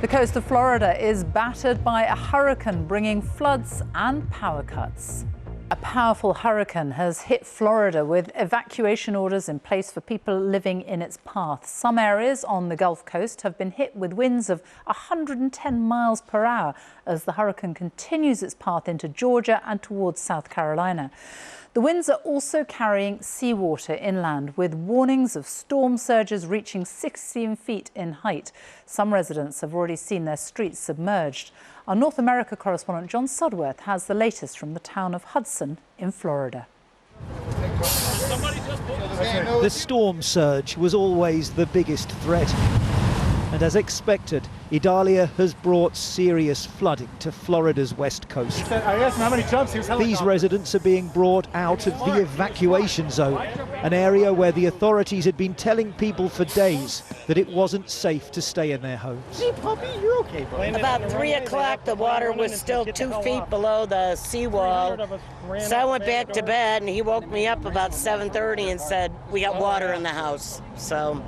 The coast of Florida is battered by a hurricane, bringing floods and power cuts. A powerful hurricane has hit Florida with evacuation orders in place for people living in its path. Some areas on the Gulf Coast have been hit with winds of 110 miles per hour as the hurricane continues its path into Georgia and towards South Carolina. The winds are also carrying seawater inland, with warnings of storm surges reaching 16 feet in height. Some residents have already seen their streets submerged. Our North America correspondent John Sudworth has the latest from the town of Hudson in Florida. The storm surge was always the biggest threat. And as expected, Idalia has brought serious flooding to Florida's west coast. These residents are being brought out of the evacuation zone, an area where the authorities had been telling people for days that it wasn't safe to stay in their homes. Hey, puppy, you're okay, buddy. About 3 o'clock, the water was still 2 feet below the seawall. So I went back to bed, and he woke me up about 7:30 and said, "We got water in the house." So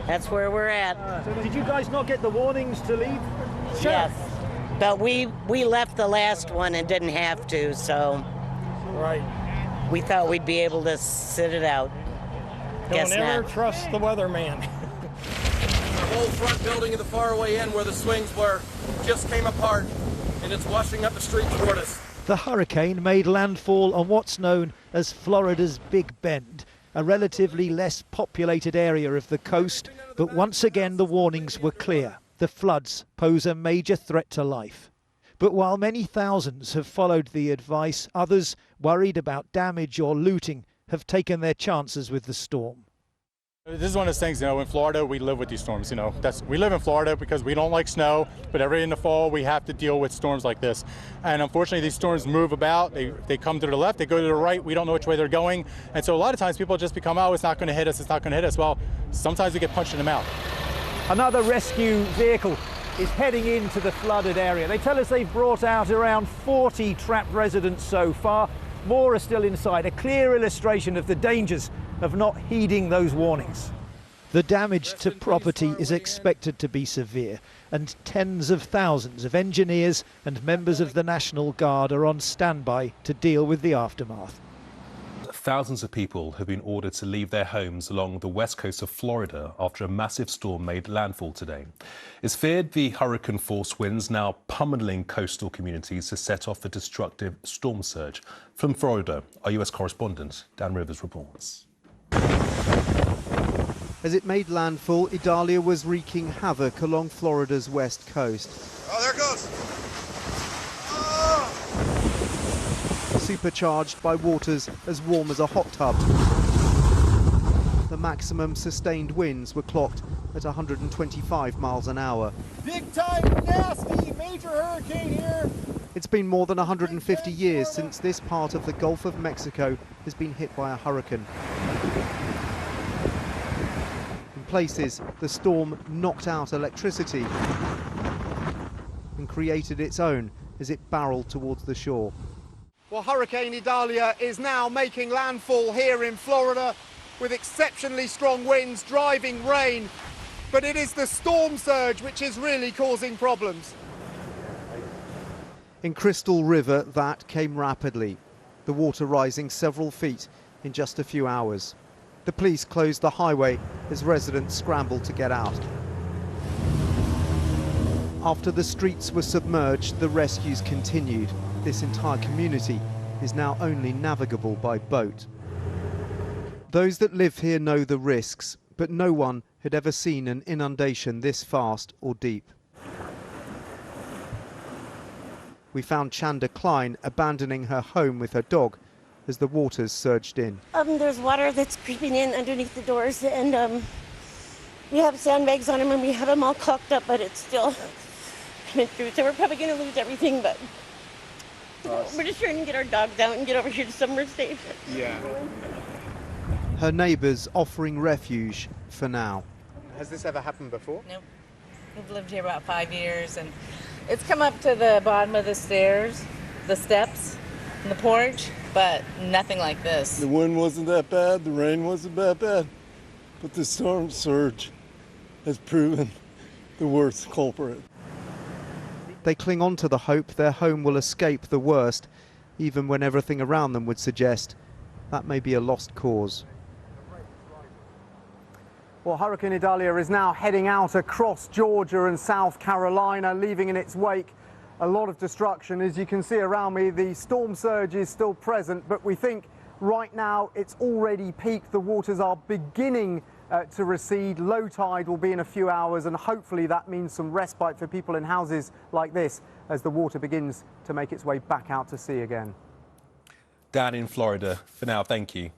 that's where we're at. So did you guys not get the warnings to leave? Yes, but we left the last one and didn't have to, so we thought we'd be able to sit it out. Guess Don't ever not. trust the weatherman. The whole front building of the faraway end where the swings were just came apart, and it's washing up the street toward us. The hurricane made landfall on what's known as Florida's Big Bend, a relatively less populated area of the coast, but once again the warnings were clear. The floods pose a major threat to life. But while many thousands have followed the advice, others, worried about damage or looting, have taken their chances with the storm. This is one of those things, in Florida we live with these storms, we live in Florida because we don't like snow, but in the fall we have to deal with storms like this. And unfortunately these storms move about, they come to the left, they go to the right, we don't know which way they're going. And so a lot of times people just become, oh, it's not going to hit us, it's not going to hit us. Well, sometimes we get punched in the mouth. Another rescue vehicle is heading into the flooded area. They tell us they've brought out around 40 trapped residents so far. More are still inside, a clear illustration of the dangers of not heeding those warnings. The damage to property is expected to be severe, and tens of thousands of engineers and members of the National Guard are on standby to deal with the aftermath. Thousands of people have been ordered to leave their homes along the west coast of Florida after a massive storm made landfall today. It's feared the hurricane-force winds now pummeling coastal communities to set off a destructive storm surge. From Florida, our US correspondent Dan Rivers reports. As it made landfall, Idalia was wreaking havoc along Florida's west coast. Oh, there it goes. Supercharged by waters as warm as a hot tub. The maximum sustained winds were clocked at 125 miles an hour. Big time, nasty, major hurricane here. It's been more than 150 years since this part of the Gulf of Mexico has been hit by a hurricane. In places, the storm knocked out electricity and created its own as it barreled towards the shore. Well, Hurricane Idalia is now making landfall here in Florida with exceptionally strong winds, driving rain. But it is the storm surge which is really causing problems. In Crystal River, that came rapidly, the water rising several feet in just a few hours. The police closed the highway as residents scrambled to get out. After the streets were submerged, the rescues continued. This entire community is now only navigable by boat. Those that live here know the risks, but no one had ever seen an inundation this fast or deep. We found Chanda Klein abandoning her home with her dog as the waters surged in. There's water that's creeping in underneath the doors, and we have sandbags on them, and we have them all caulked up, but it's still coming through. So we're probably going to lose everything, but we're just trying to get our dogs out and get over here to somewhere safe. Yeah. Her neighbours offering refuge for now. Has this ever happened before? Nope. We've lived here about 5 years, and it's come up to the bottom of the stairs, the steps, and the porch, but nothing like this. The wind wasn't that bad, the rain wasn't that bad, but the storm surge has proven the worst culprit. They cling on to the hope their home will escape the worst, even when everything around them would suggest that may be a lost cause. Well, Hurricane Idalia is now heading out across Georgia and South Carolina, leaving in its wake a lot of destruction. As you can see around me, the storm surge is still present, but we think right now it's already peaked. The waters are beginning to recede. Low tide will be in a few hours, and hopefully that means some respite for people in houses like this as the water begins to make its way back out to sea again. Dan in Florida. For now, thank you.